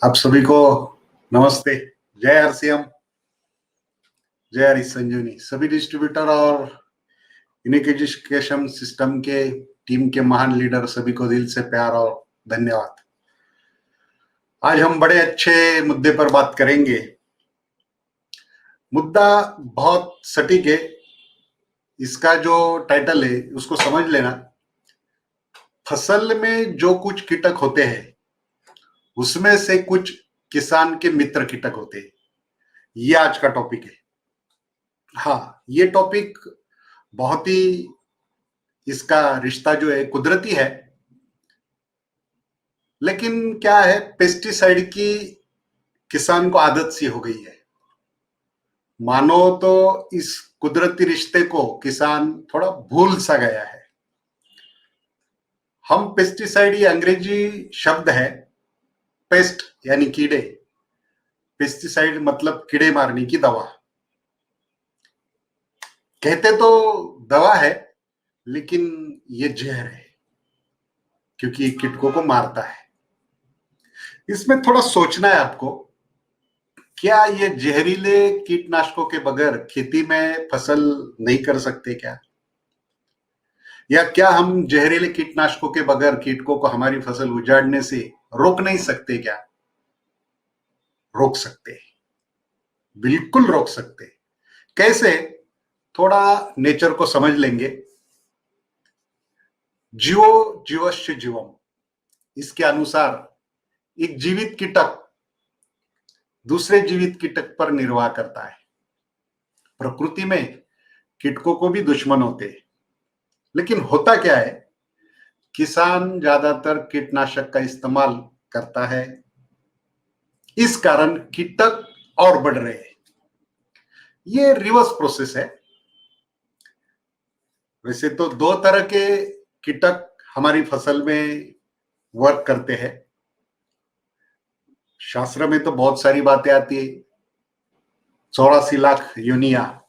आप सभी को नमस्ते। जय आरसीएम, जय हरी संजीवनी। सभी डिस्ट्रीब्यूटर और यूनिक एजुकेशन सिस्टम के टीम के महान लीडर सभी को दिल से प्यार और धन्यवाद। आज हम बड़े अच्छे मुद्दे पर बात करेंगे। मुद्दा बहुत सटीक है। इसका जो टाइटल है उसको समझ लेना। फसल में जो कुछ कीटक होते हैं उसमें से कुछ किसान के मित्र कीटक होते हैं। ये आज का टॉपिक है। हाँ, ये टॉपिक बहुत ही, इसका रिश्ता जो है कुदरती है, लेकिन क्या है, पेस्टिसाइड की किसान को आदत सी हो गई है। मानो तो इस कुदरती रिश्ते को किसान थोड़ा भूल सा गया है। हम पेस्टिसाइड, ये अंग्रेजी शब्द है। पेस्ट यानी कीड़े, पेस्टिसाइड मतलब कीड़े मारने की दवा। कहते तो दवा है, लेकिन ये जहर है, क्योंकि ये कीटकों को मारता है। इसमें थोड़ा सोचना है आपको। क्या ये जहरीले कीटनाशकों के बगैर खेती में फसल नहीं कर सकते क्या? या क्या हम जहरीले कीटनाशकों के बगैर कीटकों को हमारी फसल उजाड़ने से रोक नहीं सकते क्या? रोक सकते, बिल्कुल रोक सकते। कैसे? थोड़ा नेचर को समझ लेंगे। जीवो जीवस्य जीवम, इसके अनुसार एक जीवित कीटक दूसरे जीवित कीटक पर निर्वाह करता है। प्रकृति में कीटकों को भी दुश्मन होते हैं, लेकिन होता क्या है, किसान ज्यादातर कीटनाशक का इस्तेमाल करता है। इस कारण कीटक और बढ़ रहे हैं। ये रिवर्स प्रोसेस है। वैसे तो दो तरह के कीटक हमारी फसल में वर्क करते हैं। शास्त्र में तो बहुत सारी बातें आती है। 84 लाख यूनिया,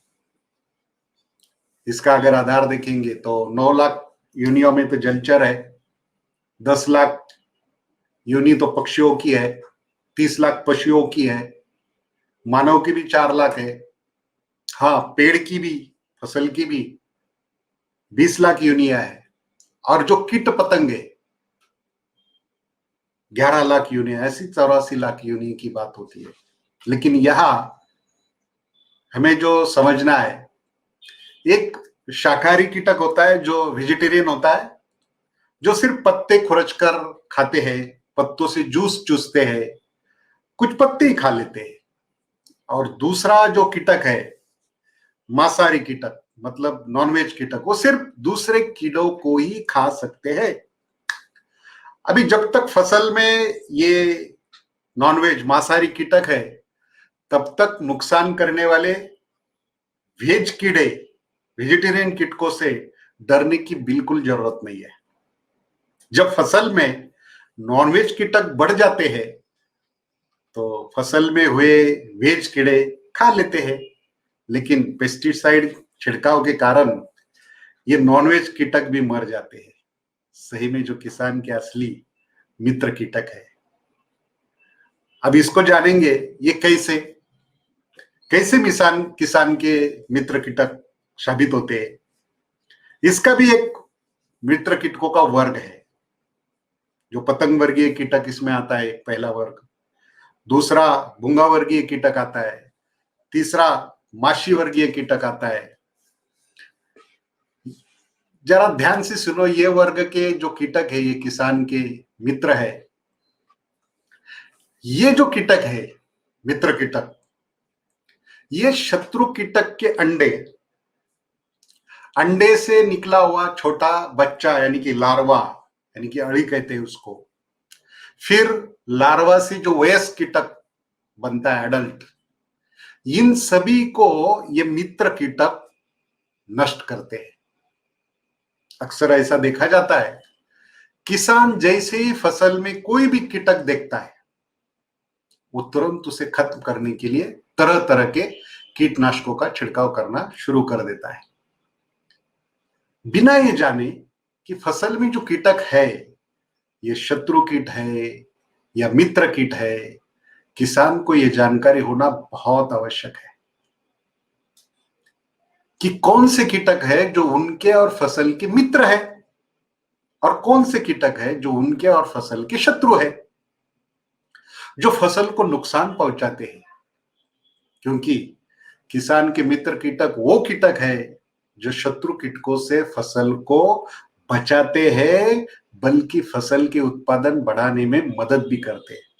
इसका अगर आधार देखेंगे तो 9 लाख यूनियों में तो जलचर है, 10 लाख यूनि तो पक्षियों की है, 30 लाख पशुओं की है, मानव की भी 4 लाख है। हाँ, पेड़ की भी, फसल की भी 20 लाख यूनिया है। और जो कीट पतंगे 11 लाख यूनिया, ऐसी 84 लाख यूनि की बात होती है। लेकिन यहां हमें जो समझना है, एक शाकाहारी कीटक होता है जो वेजिटेरियन होता है, जो सिर्फ पत्ते खुरच कर खाते हैं, पत्तों से जूस चूसते हैं, कुछ पत्ते ही खा लेते हैं। और दूसरा जो कीटक है, मांसाहारी कीटक मतलब नॉनवेज कीटक, वो सिर्फ दूसरे कीड़ों को ही खा सकते हैं। अभी जब तक फसल में ये नॉनवेज मांसाहारी कीटक है, तब तक नुकसान करने वाले वेज कीड़े, वेजिटेरियन कीटकों से डरने की बिल्कुल जरूरत नहीं है। जब फसल में नॉनवेज कीटक बढ़ जाते हैं तो फसल में हुए वेज कीड़े खा लेते हैं। लेकिन पेस्टिसाइड छिड़काव के कारण ये नॉनवेज कीटक भी मर जाते हैं। सही में जो किसान के असली मित्र कीटक है। अब इसको जानेंगे, ये कैसे कैसे किसान के मित्र कीटक साबित होते हैं। इसका भी एक मित्र कीटकों का वर्ग है। जो पतंग वर्गीय कीटक इसमें आता है, एक पहला वर्ग। दूसरा भूंगा वर्गीय कीटक आता है। तीसरा माशी वर्गीय कीटक आता है। जरा ध्यान से सुनो, ये वर्ग के जो कीटक है, ये किसान के मित्र है। ये जो कीटक है, मित्र कीटक, ये शत्रु कीटक के अंडे से निकला हुआ छोटा बच्चा, यानी कि लार्वा, यानी कि अड़ी कहते हैं उसको, फिर लार्वा से जो वयस्क कीटक बनता है, एडल्ट, इन सभी को ये मित्र कीटक नष्ट करते हैं। अक्सर ऐसा देखा जाता है, किसान जैसे ही फसल में कोई भी कीटक देखता है, वो तुरंत उसे खत्म करने के लिए तरह तरह के कीटनाशकों का छिड़काव करना शुरू कर देता है, बिना ये जाने कि फसल में जो कीटक है, ये शत्रु कीट है या मित्र कीट है किसान को यह जानकारी होना बहुत आवश्यक है कि कौन से कीटक है जो उनके और फसल के मित्र है और कौन से कीटक है जो उनके और फसल के शत्रु है, जो फसल को नुकसान पहुंचाते हैं। क्योंकि किसान के मित्र कीटक वो कीटक है जो शत्रु कीटकों से फसल को बचाते हैं, बल्कि फसल के उत्पादन बढ़ाने में मदद भी करते हैं।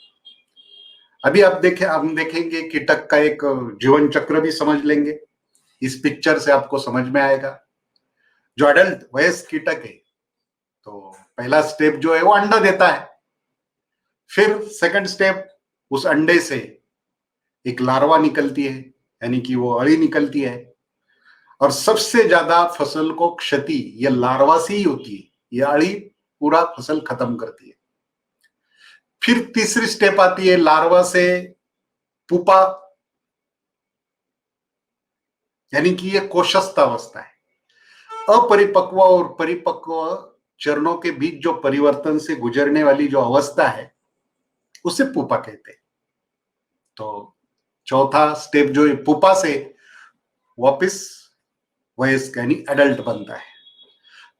अभी हम देखेंगे कीटक का एक जीवन चक्र भी समझ लेंगे। इस पिक्चर से आपको समझ में आएगा। जो अडल्ट वयस्क कीटक है, तो पहला स्टेप जो है वो अंडा देता है। फिर सेकंड स्टेप, उस अंडे से एक लार्वा निकलती है, यानी कि वो अड़ी निकलती है, और सबसे ज्यादा फसल को क्षति ये लार्वा से ही होती है। ये अड़ी पूरा फसल खत्म करती है। फिर तीसरी स्टेप आती है लार्वा से पुपा, यानी कि ये कोशस्थ अवस्था है। अपरिपक्व और परिपक्व चरणों के बीच जो परिवर्तन से गुजरने वाली जो अवस्था है उसे पुपा कहते हैं। तो चौथा स्टेप जो है पुपा से वापस वयस्क यानी एडल्ट बनता है।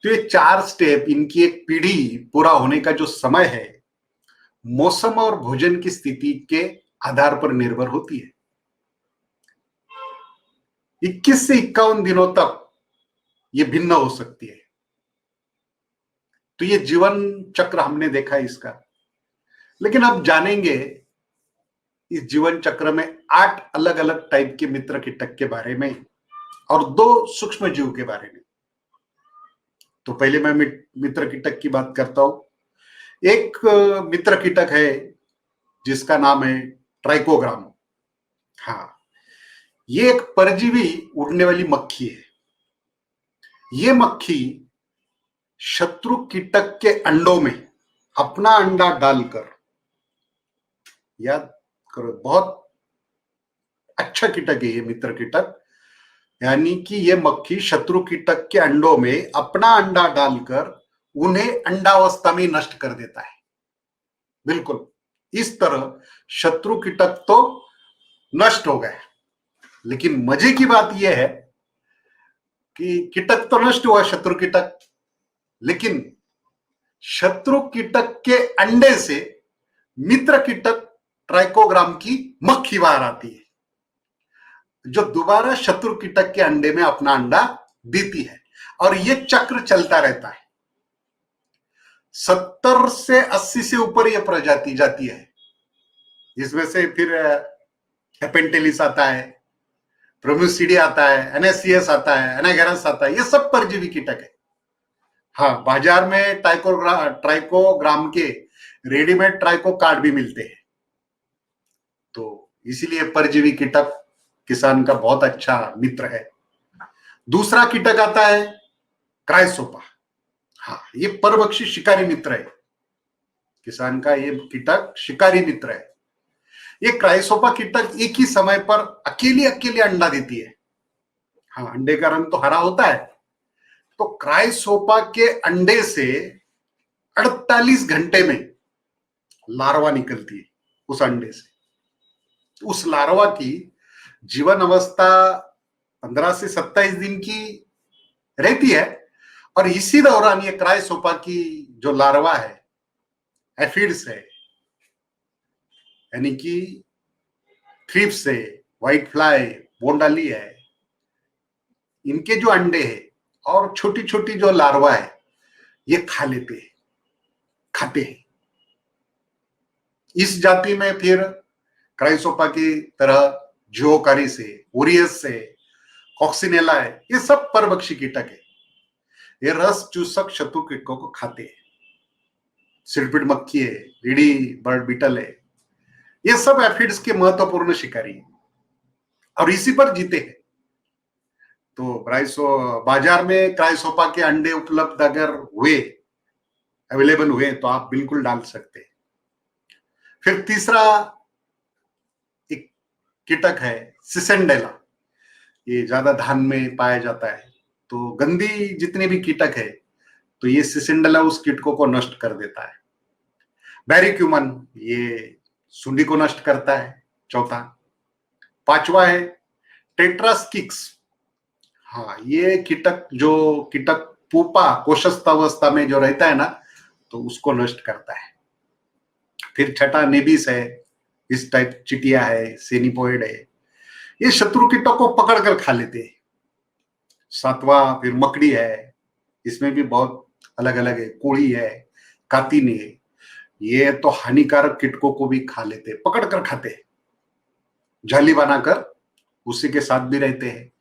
तो ये 4 स्टेप, इनकी एक पीढ़ी पूरा होने का जो समय है, मौसम और भोजन की स्थिति के आधार पर निर्भर होती है। 21 से 51 दिनों तक ये भिन्न हो सकती है। तो ये जीवन चक्र हमने देखा है इसका। लेकिन अब जानेंगे इस जीवन चक्र में 8 अलग अलग टाइप के मित्र कीटक के बारे में और 2 सूक्ष्म जीव के बारे में। तो पहले मैं मित्र कीटक की बात करता हूं। एक मित्र कीटक है जिसका नाम है ट्राइकोग्राम। हाँ, ये एक परजीवी उड़ने वाली मक्खी है। ये मक्खी शत्रु कीटक के अंडों में अपना अंडा डालकर, याद करो, बहुत अच्छा कीटक है ये मित्र कीटक, यानी कि ये मक्खी शत्रु कीटक के अंडों में अपना अंडा डालकर उन्हें अंडावस्था में नष्ट कर देता है। बिल्कुल इस तरह शत्रु कीटक तो नष्ट हो गए। लेकिन मजे की बात यह है कि कीटक तो नष्ट हुआ, शत्रु कीटक, लेकिन शत्रु कीटक के अंडे से मित्र कीटक ट्राइकोग्राम की मक्खी बाहर आती है, जो दोबारा शत्रु कीटक के अंडे में अपना अंडा देती है। और यह चक्र चलता रहता है। 70 से 80 से ऊपर यह प्रजाति जाती है। इसमें से फिर हेपेंटेलिस आता है, प्रोम्यूसिडी आता है, एनएससीएस आता है, एनागेरस आता है। ये सब परजीवी कीटक है। हाँ, बाजार में ट्राइकोग्राम के रेडीमेड ट्राइको कार्ड भी मिलते हैं। तो इसीलिए परजीवी कीटक किसान का बहुत अच्छा मित्र है। दूसरा कीटक आता है क्राइसोपा। हाँ, ये परभक्षी शिकारी मित्र है। किसान का ये कीटक शिकारी मित्र है। ये क्राइसोपा कीटक एक ही समय पर अकेले अंडा देती है। हाँ, अंडे का रंग तो हरा होता है। तो क्राइसोपा के अंडे से 48 घंटे में लार्वा निकलती है उस अंडे से। उस लार्वा की जीवन अवस्था 15 से 27 दिन की रहती है। और इसी दौरान ये क्राइसोपा की जो लार्वा है, एफिड्स है, यानी कि थ्रिप्स है, व्हाइट फ्लाई, बोंडाली है, इनके जो अंडे हैं और छोटी छोटी जो लार्वा है, ये खाते हैं। इस जाति में फिर क्राइसोपा की तरह जियोकारिस है, ओरियस है, कॉक्सिनेला है, ये सब परभक्षी कीटक है। ये रस चूसक शत्रु कीटकों को खाते हैं। सिरपिड मक्खी है, रीडी बर्ड बीटल है, ये सब एफिड्स के महत्वपूर्ण शिकारी है और इसी पर जीते हैं। तो बाजार में क्राइसोपा के अंडे उपलब्ध अगर अवेलेबल हुए तो आप बिल्कुल डाल सकते हैं। फिर तीसरा एक कीटक है सिसेंडेला। ये ज्यादा धान में पाया जाता है। तो गंदी जितने भी कीटक है, तो ये सिसेंडेला उस कीटकों को नष्ट कर देता है। बैरिक्यूमन, ये सुंडी को नष्ट करता है। चौथा। पांचवा है टेट्रास्किक्स। हाँ, ये कीटक पुपा कोशस्थ अवस्था में जो रहता है ना, तो उसको नष्ट करता है। फिर छठा नेबिस है, इस टाइप चिटिया है, सेनिपोइड है, ये शत्रु कीटों को पकड़ कर खा लेते हैं। सातवां फिर मकड़ी है, इसमें भी बहुत अलग अलग है, कोड़ी है, कातिन है, ये तो हानिकारक कीटकों को भी खा लेते, पकड़ कर खाते हैं, जाली बनाकर उसी के साथ भी रहते हैं।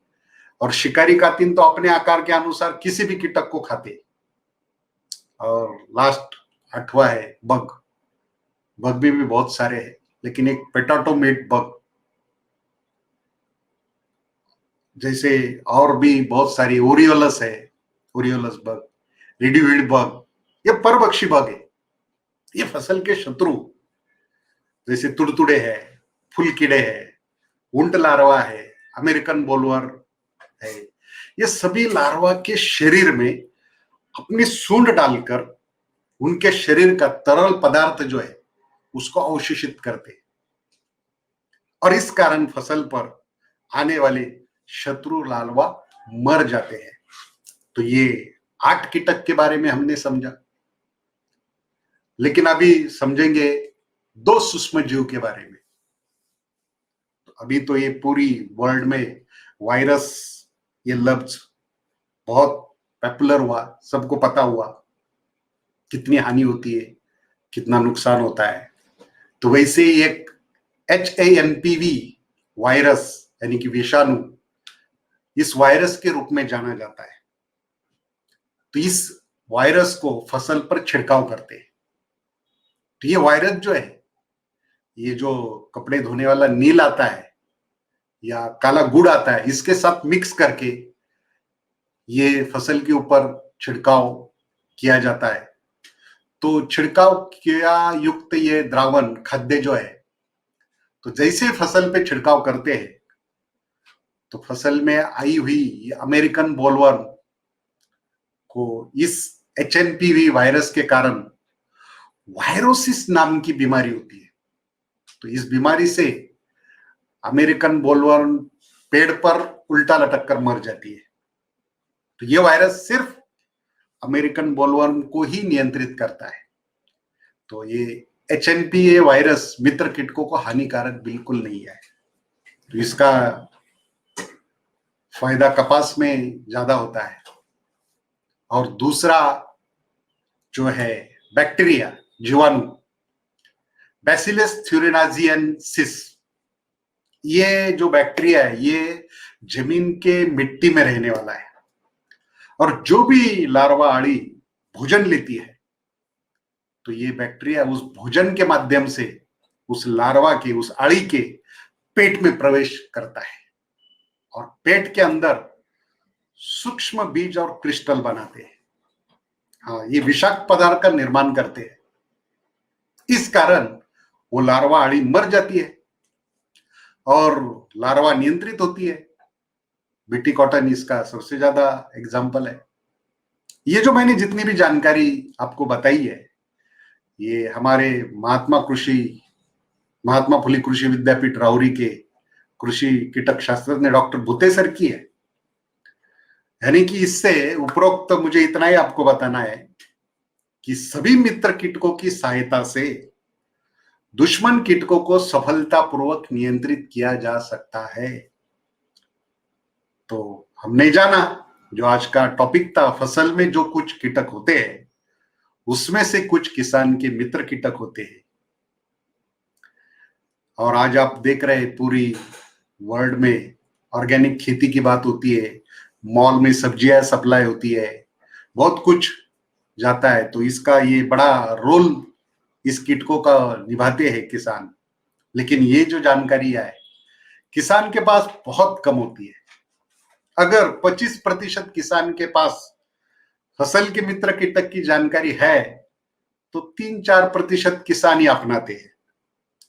और शिकारी कातिन तो अपने आकार के अनुसार किसी भी कीटक को खाते हैं। और लास्ट आठवां है बग। बग भी बहुत सारे हैं, लेकिन एक पेटाटोमेट बग जैसे और भी बहुत सारी, ओरियोलस है, ओरियोलस बग, रिड्यूविड बग, ये परभक्षी बग है। ये फसल के शत्रु जैसे तुड़तुड़े है, फूल कीड़े है, ऊंट लार्वा है, अमेरिकन बोलवर है, ये सभी लार्वा के शरीर में अपनी सूंड डालकर उनके शरीर का तरल पदार्थ जो है उसको अवशोषित करते, और इस कारण फसल पर आने वाले शत्रु लार्वा मर जाते हैं। तो ये 8 कीटक के बारे में हमने समझा, लेकिन अभी समझेंगे 2 सूक्ष्म जीव के बारे में। तो अभी तो ये पूरी वर्ल्ड में वायरस, ये लफ्ज बहुत पॉपुलर हुआ, सबको पता हुआ कितनी हानि होती है, कितना नुकसान होता है। तो वैसे ही एक HANPV वायरस यानी कि विषाणु, इस वायरस के रूप में जाना जाता है। तो इस वायरस को फसल पर छिड़काव करते हैं। तो ये वायरस जो है, ये जो कपड़े धोने वाला नील आता है या काला गुड़ आता है, इसके साथ मिक्स करके ये फसल के ऊपर छिड़काव किया जाता है। तो छिड़काव किया युक्त ये द्रावण खाद्य जो है, तो जैसे फसल पे छिड़काव करते हैं तो फसल में आई हुई अमेरिकन बोलवर्म को इस HNPV वायरस के कारण वायरोसिस नाम की बीमारी होती है। तो इस बीमारी से अमेरिकन बोलवर्म पेड़ पर उल्टा लटक कर मर जाती है। तो ये वायरस सिर्फ अमेरिकन बोलवर्म को ही नियंत्रित करता है। तो ये HNPA वायरस मित्र कीटकों को हानिकारक बिल्कुल नहीं है। तो इसका फायदा कपास में ज्यादा होता है। और दूसरा जो है बैक्टीरिया, जीवाणु, बैसिलस थ्यूरिनाजिएंसिस, ये जो बैक्टीरिया है ये जमीन के मिट्टी में रहने वाला है, और जो भी लार्वा आड़ी भोजन लेती है तो ये बैक्टीरिया उस भोजन के माध्यम से उस लार्वा के, उस आड़ी के पेट में प्रवेश करता है, और पेट के अंदर सूक्ष्म बीज और क्रिस्टल बनाते हैं। हाँ, ये विषाक्त पदार्थ का निर्माण करते हैं। इस कारण वो लार्वा आड़ी मर जाती है और लार्वा नियंत्रित होती है। बीटी कॉटन इसका सबसे ज्यादा एग्जाम्पल है। ये जो मैंने जितनी भी जानकारी आपको बताई है, ये हमारे महात्मा फुले कृषि विद्यापीठ राउरी के कृषि कीटक शास्त्रज्ञ डॉक्टर भुते सर की है। यानी कि इससे उपरोक्त मुझे इतना ही आपको बताना है कि सभी मित्र कीटकों की सहायता से दुश्मन कीटकों को सफलतापूर्वक नियंत्रित किया जा सकता है। तो हमने जाना, जो आज का टॉपिक था, फसल में जो कुछ कीटक होते हैं उसमें से कुछ किसान के मित्र कीटक होते हैं। और आज आप देख रहे हैं पूरी वर्ल्ड में ऑर्गेनिक खेती की बात होती है, मॉल में सब्जियां सप्लाई होती है, बहुत कुछ जाता है। तो इसका ये बड़ा रोल इस कीटकों का निभाते हैं किसान। लेकिन ये जो जानकारी है किसान के पास बहुत कम होती है। अगर 25% किसान के पास फसल के मित्र कीटक की जानकारी है तो 3-4% किसान ही अपनाते हैं।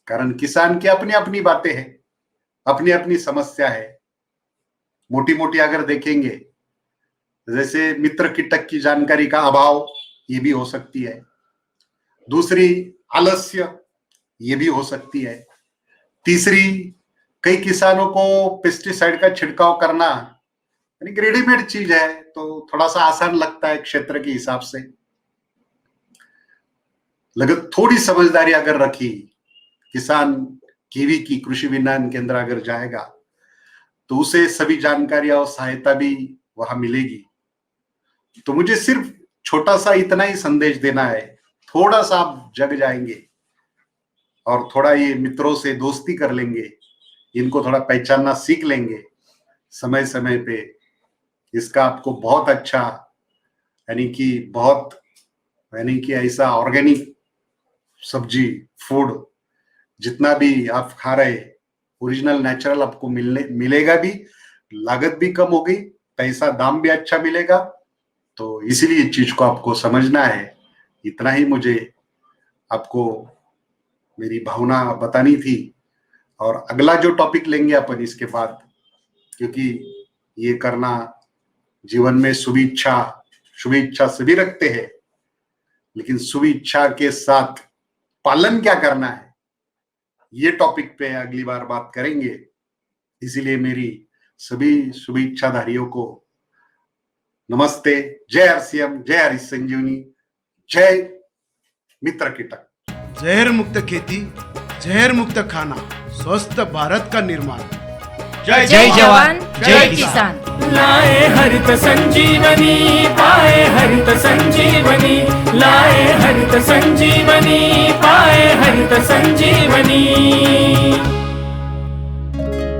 कारण किसान की अपनी अपनी बातें हैं, अपनी अपनी समस्या है। मोटी मोटी अगर देखेंगे, जैसे मित्र कीटक की जानकारी का अभाव, ये भी हो सकती है। दूसरी आलस्य, ये भी हो सकती है। तीसरी, कई किसानों को पेस्टिसाइड का छिड़काव करना यानी रेडीमेड चीज है, तो थोड़ा सा आसान लगता है क्षेत्र के हिसाब से। लेकिन थोड़ी समझदारी अगर रखी, किसान कीवी की कृषि विज्ञान केंद्र अगर जाएगा तो उसे सभी जानकारी और सहायता भी वहां मिलेगी। तो मुझे सिर्फ छोटा सा इतना ही संदेश देना है, थोड़ा सा आप जग जाएंगे और थोड़ा ये मित्रों से दोस्ती कर लेंगे, इनको थोड़ा पहचानना सीख लेंगे समय समय पे, इसका आपको बहुत अच्छा यानी कि ऐसा ऑर्गेनिक सब्जी फूड जितना भी आप खा रहे, ओरिजिनल नेचुरल आपको मिलेगा भी, लागत भी कम होगी, पैसा दाम भी अच्छा मिलेगा। तो इसीलिए इस चीज को आपको समझना है। इतना ही मुझे आपको मेरी भावना बतानी थी। और अगला जो टॉपिक लेंगे अपन इसके बाद, क्योंकि ये करना जीवन में शुभ इच्छा सभी रखते हैं, लेकिन शुभ इच्छा के साथ पालन क्या करना है, ये टॉपिक पे अगली बार बात करेंगे। इसीलिए मेरी सभी शुभ इच्छाधारियों को नमस्ते, जय आरसीएम, जय हरी संजीवनी, जय मित्र कीटक। जहर मुक्त खेती, जहर मुक्त खाना, स्वस्थ भारत का निर्माण। जय जवान, जय किसान। लाए हरित संजीवनी, पाए हरित संजीवनी, लाए हरित संजीवनी, पाए हरित संजीवनी।